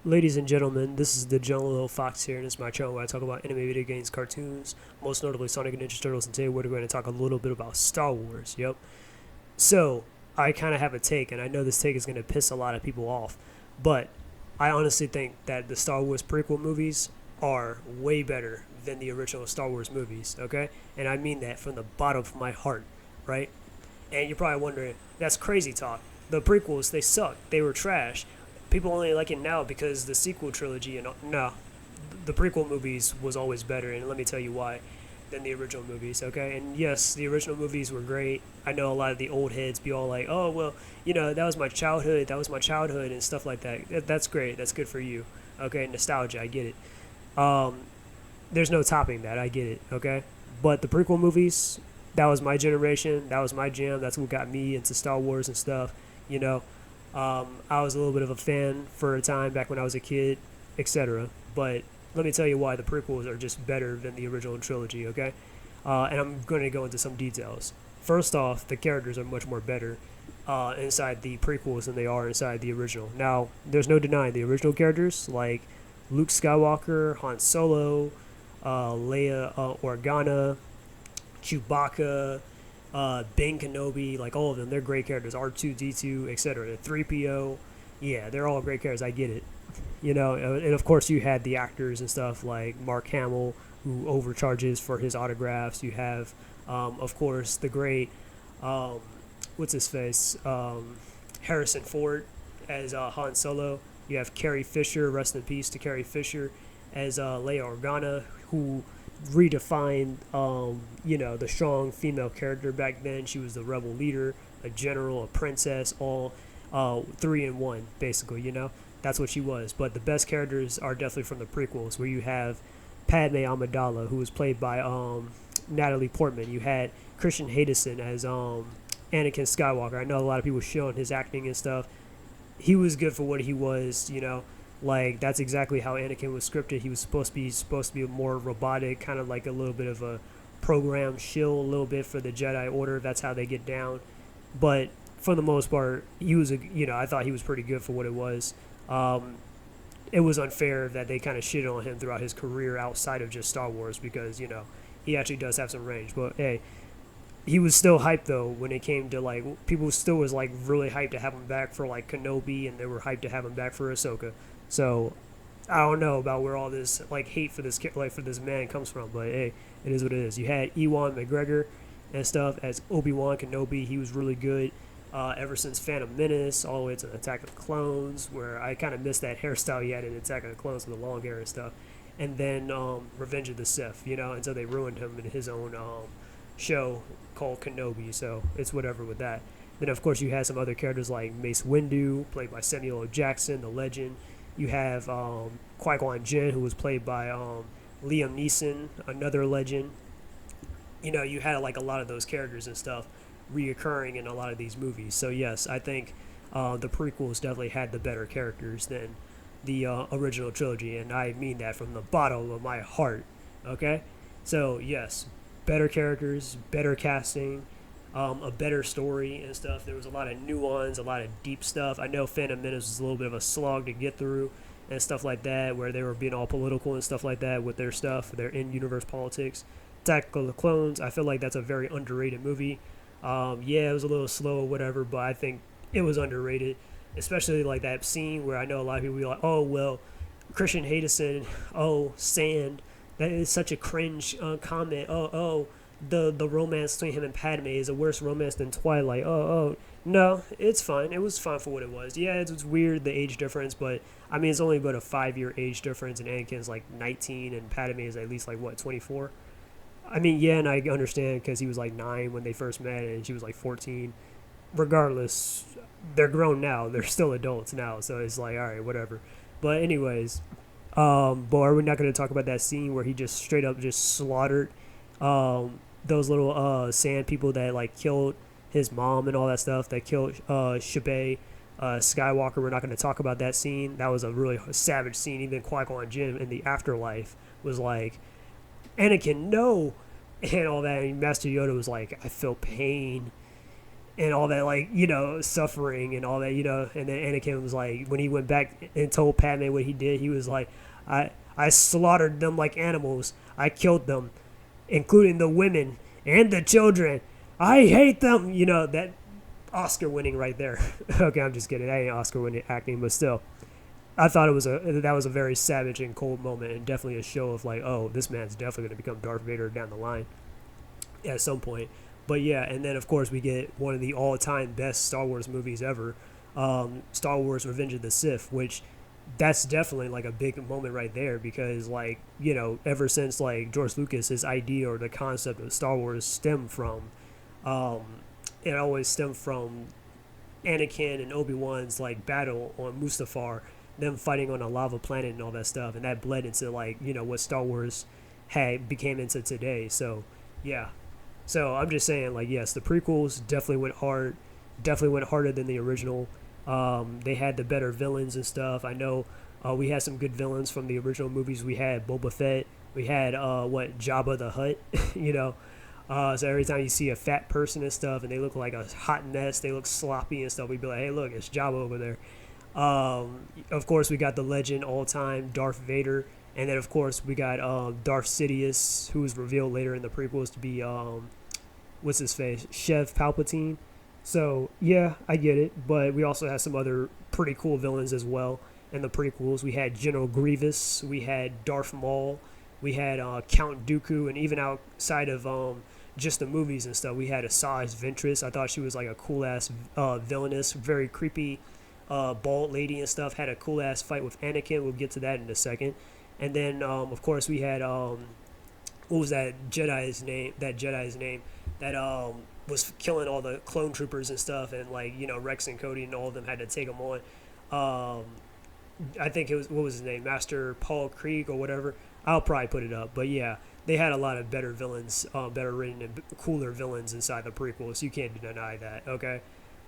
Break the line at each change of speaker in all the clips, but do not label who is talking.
Ladies and gentlemen, this is the John Little Fox here, and it's my channel where I talk about anime, video games, cartoons, most notably Sonic and Ninja Turtles, and today we're going to talk a little bit about Star Wars, yep. So, I kind of have a take, and I know this take is going to piss a lot of people off, but I honestly think that the Star Wars prequel movies are way better than the original Star Wars movies, okay? And I mean that from the bottom of my heart, right? And you're probably wondering, that's crazy talk. The prequels, they suck. They were trash. People only like it now because the sequel trilogy and no, the prequel movies was always better, and let me tell you why, than the original movies. Okay, and yes, the original movies were great. I know a lot of the old heads be all like, "Oh well, that was my childhood. That was my childhood," and stuff like that. That's great. That's good for you. Okay, nostalgia. I get it. There's no topping that. I get it. Okay, but the prequel movies, that was my generation. That was my jam. That's what got me into Star Wars and stuff. You know, I was a little bit of a fan for a time back when I was a kid, etc. But let me tell you why the prequels are just better than the original trilogy, okay? And I'm going to go into some details. First off, the characters are much more better inside the prequels than they are inside the original. Now, there's no denying the original characters, like Luke Skywalker, Han Solo, Leia Organa, Chewbacca, Ben Kenobi, like all of them, they're great characters. R2D2, etc. 3PO, yeah, they're all great characters. I get it, and of course you had the actors and stuff like Mark Hamill, who overcharges for his autographs. You have, of course, the great, what's his face, Harrison Ford as Han Solo. You have Carrie Fisher, rest in peace to Carrie Fisher, as Leia Organa, who redefined, the strong female character back then. She was the rebel leader, a general, a princess, all three in one, basically, That's what she was. But the best characters are definitely from the prequels, where you have Padme Amidala, who was played by Natalie Portman. You had Christian Hayden as Anakin Skywalker. I know a lot of people showing his acting and stuff. He was good for what he was, Like, that's exactly how Anakin was scripted. He was supposed to be more robotic, kind of like a little bit of a program shill, a little bit for the Jedi Order. That's how they get down. But for the most part, he was I thought he was pretty good for what it was. It was unfair that they kind of shitted on him throughout his career outside of just Star Wars because he actually does have some range. But hey, he was still hyped though when it came to like people still was like really hyped to have him back for like Kenobi, and they were hyped to have him back for Ahsoka. So I don't know about where all this like hate for this man comes from, but hey, it is what it is. You had Ewan McGregor and stuff as Obi-Wan Kenobi. He was really good ever since Phantom Menace all the way to Attack of the Clones, where I kind of missed that hairstyle he had in Attack of the Clones with the long hair and stuff. And then Revenge of the Sith, until they ruined him in his own show called Kenobi, so it's whatever with that. Then of course you had some other characters like Mace Windu, played by Samuel L. Jackson, the legend. You have Qui-Gon Jinn, who was played by Liam Neeson, another legend. You had like a lot of those characters and stuff reoccurring in a lot of these movies. So yes, I think the prequels definitely had the better characters than the original trilogy, and I mean that from the bottom of my heart. Okay, so yes, better characters, better casting, a better story and stuff. There was a lot of nuance, a lot of deep stuff. I know Phantom Menace was a little bit of a slog to get through and stuff like that, where they were being all political and stuff like that with their stuff, their in-universe politics. Attack of the Clones, I feel like that's a very underrated movie. Yeah, it was a little slow or whatever, but I think it was underrated, especially like that scene where I know a lot of people be like, oh, well, Christian Hayden, oh, sand, that is such a cringe comment. The romance between him and Padme is a worse romance than Twilight. No, it's fine. It was fine for what it was. Yeah, it's weird, the age difference, but I mean, it's only about a 5-year age difference, and Anakin's like 19, and Padme is at least like, 24? I mean, yeah, and I understand because he was like 9 when they first met, and she was like 14. Regardless, they're grown now. They're still adults now, so it's like, all right, whatever. But anyways, but are we not going to talk about that scene where he just straight up just slaughtered those little sand people that like killed his mom and all that stuff, that killed Shibei Skywalker? We're not going to talk about that scene. That was a really savage scene. Even Qui-Gon Jinn in the afterlife was like, Anakin, no, and all that. And Master Yoda was like, I feel pain. and all that, like, suffering and all that, and then Anakin was like, when he went back and told Padme what he did, he was like, I slaughtered them like animals. I killed them, including the women and the children. I hate them. That Oscar winning right there. Okay, I'm just kidding. I ain't Oscar winning acting, but still, I thought that was a very savage and cold moment, and definitely a show of like, oh, this man's definitely going to become Darth Vader down the line at some point. But yeah, and then of course we get one of the all-time best Star Wars movies ever, Star Wars: Revenge of the Sith, which that's definitely like a big moment right there, because like, ever since like George Lucas, his idea or the concept of Star Wars stemmed from, um, it always stemmed from Anakin and Obi-Wan's like battle on Mustafar, them fighting on a lava planet and all that stuff, and that bled into like, what Star Wars had became into today. So yeah, so I'm just saying, like, yes, the prequels definitely went harder than the original. They had the better villains and stuff. I know we had some good villains from the original movies. We had Boba Fett. We had Jabba the Hutt. So every time you see a fat person and stuff, and they look like a hot mess, they look sloppy and stuff, we'd be like, hey, look, it's Jabba over there. Of course, we got the legend all time Darth Vader. And then, of course, we got Darth Sidious, who was revealed later in the prequels to be, what's his face, Sheev Palpatine. So, yeah, I get it. But we also had some other pretty cool villains as well in the prequels. We had General Grievous. We had Darth Maul. We had Count Dooku. And even outside of just the movies and stuff, we had Asajj Ventress. I thought she was like a cool-ass villainess, very creepy bald lady and stuff. Had a cool-ass fight with Anakin. We'll get to that in a second. And then, of course, we had, what was that Jedi's name? That was killing all the clone troopers and stuff, and like, Rex and Cody and all of them had to take them on. I think it was, what was his name? Master Paul Krieg or whatever. I'll probably put it up, but yeah, they had a lot of better villains, better written and cooler villains inside the prequels. So you can't deny that, okay?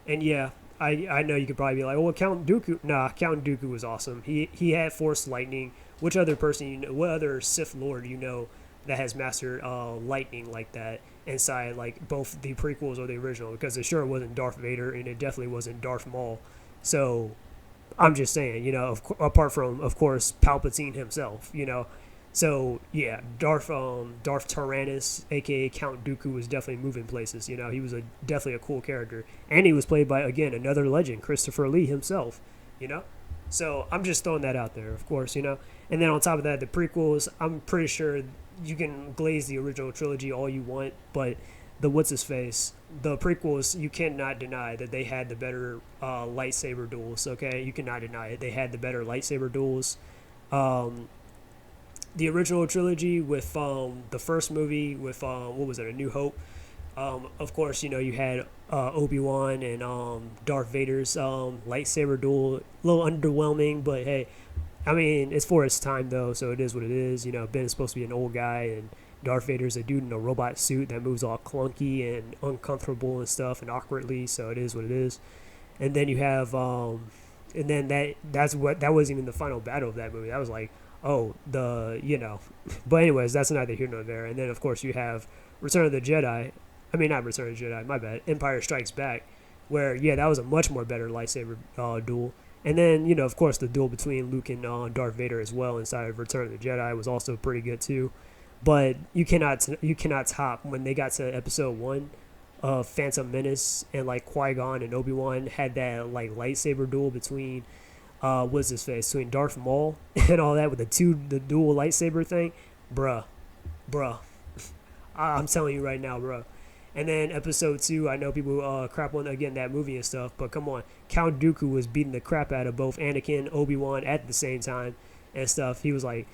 And yeah, I know you could probably be like, well, Count Dooku. Nah, Count Dooku was awesome. He had Force lightning. Which other person what other Sith Lord that has mastered lightning like that inside like both the prequels or the original? Because it sure wasn't Darth Vader, and it definitely wasn't Darth Maul. So I'm just saying, apart from, of course, Palpatine himself, So yeah, Darth Tyrannus, aka Count Dooku, was definitely moving places. He was definitely a cool character, and he was played by, again, another legend, Christopher Lee himself. So I'm just throwing that out there, of course. And then on top of that, the prequels, I'm pretty sure you can glaze the original trilogy all you want, but the prequels, you cannot deny that they had the better lightsaber duels, okay? You cannot deny it. They had the better lightsaber duels. The original trilogy with the first movie with, what was it, A New Hope? Of course, you had Obi-Wan and Darth Vader's lightsaber duel. A little underwhelming, but hey, I mean, it's for its time, though, so it is what it is. Ben is supposed to be an old guy, and Darth Vader's a dude in a robot suit that moves all clunky and uncomfortable and stuff and awkwardly, so it is what it is. And then you have, and then that wasn't even the final battle of that movie. That was like, But anyways, that's neither here nor there. And then, of course, you have Return of the Jedi. I mean, not Return of the Jedi, my bad. Empire Strikes Back, where, yeah, that was a much more better lightsaber duel. And then, of course, the duel between Luke and Darth Vader as well inside of Return of the Jedi was also pretty good too. But you cannot top when they got to Episode 1 of Phantom Menace, and like Qui-Gon and Obi-Wan had that like lightsaber duel between what's his face, between Darth Maul and all that, with the dual lightsaber thing. Bruh. I'm telling you right now, bruh. And then Episode 2, I know people crap on, again, that movie and stuff, but come on. Count Dooku was beating the crap out of both Anakin, Obi-Wan at the same time and stuff. He was like,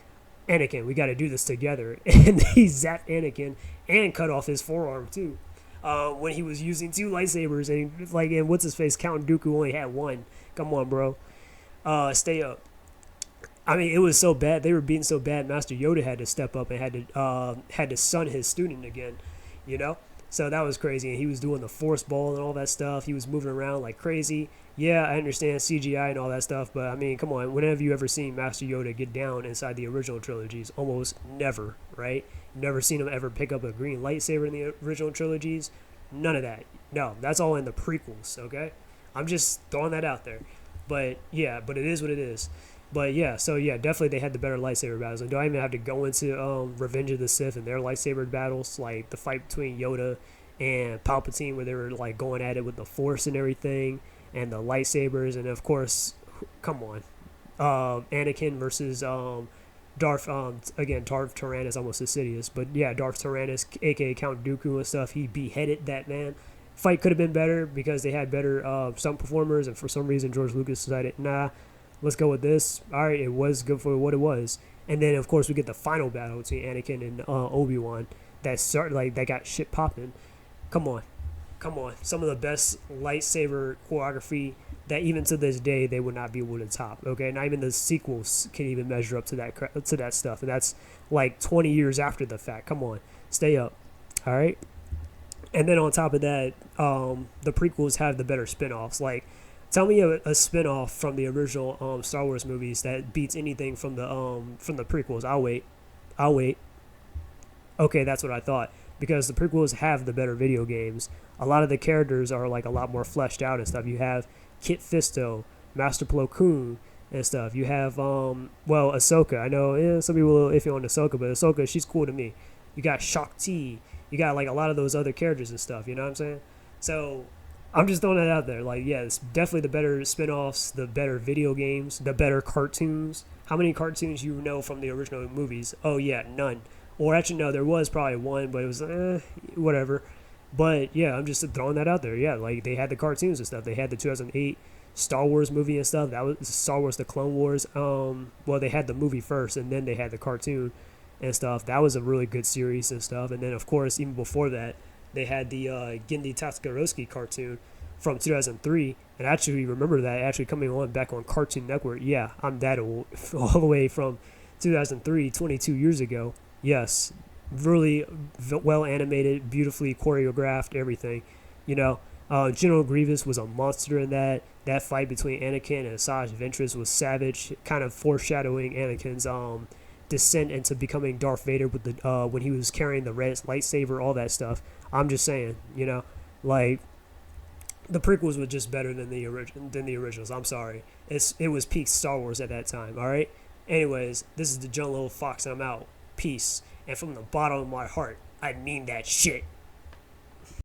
Anakin, we got to do this together. And he zapped Anakin and cut off his forearm, too, when he was using two lightsabers. And what's his face, Count Dooku only had one. Come on, bro. Stay up. I mean, it was so bad. They were being so bad, Master Yoda had to step up and had to sun his student again, So that was crazy, and he was doing the force ball and all that stuff. He was moving around like crazy. Yeah, I understand CGI and all that stuff, but I mean, come on. When have you ever seen Master Yoda get down inside the original trilogies? Almost never, right? Never seen him ever pick up a green lightsaber in the original trilogies. None of that. No, that's all in the prequels. Okay, I'm just throwing that out there. But yeah, but it is what it is. But yeah, so yeah, definitely they had the better lightsaber battles. And do I even have to go into Revenge of the Sith and their lightsaber battles, like the fight between Yoda and Palpatine, where they were like going at it with the Force and everything, and the lightsabers, and of course, come on, Anakin versus Darth. Again, Darth Tyrannus, almost Insidious, but yeah, Darth Tyrannus, aka Count Dooku and stuff. He beheaded that man. Fight could have been better because they had better stunt performers, and for some reason George Lucas decided, nah, let's go with this. All right, it was good for what it was. And then of course we get the final battle between Anakin and Obi-Wan that started like that got shit popping. Come on, come on. Some of the best lightsaber choreography that even to this day they would not be able to top. Okay, not even the sequels can even measure up to that stuff, and that's like 20 years after the fact. Come on, stay up. All right. And then on top of that, the prequels have the better spin-offs. Like, tell me a spin-off from the original Star Wars movies that beats anything from the prequels. I'll wait. I'll wait. Okay, that's what I thought. Because the prequels have the better video games. A lot of the characters are like a lot more fleshed out and stuff. You have Kit Fisto, Master Plo Koon, and stuff. You have Ahsoka. I know some people are a little iffy on Ahsoka, but Ahsoka, she's cool to me. You got Shakti. You got like a lot of those other characters and stuff. You know what I'm saying? So I'm just throwing that out there. Like, yeah, it's definitely the better spin-offs, the better video games, the better cartoons. How many cartoons you know from the original movies? Oh yeah, none. Or actually, no, there was probably one, but it was whatever. But yeah, I'm just throwing that out there. Yeah, like they had the cartoons and stuff. They had the 2008 Star Wars movie and stuff. That was Star Wars: The Clone Wars. Well, they had the movie first, and then they had the cartoon and stuff. That was a really good series and stuff. And then of course, even before that, they had the Genndy Tartakovsky cartoon from 2003. And I actually remember that actually coming on back on Cartoon Network. Yeah, I'm that old, all the way from 2003, 22 years ago. Yes, really well animated, beautifully choreographed, everything. You know, General Grievous was a monster in that. That fight between Anakin and Asajj Ventress was savage, kind of foreshadowing Anakin's descent into becoming Darth Vader with the when he was carrying the red lightsaber, all that stuff. I'm just saying, you know, like the prequels were just better than the originals. I'm sorry, it was peak Star Wars at that time. All right. Anyways, this is the John Little Fox, and I'm out. Peace. And from the bottom of my heart, I mean that shit.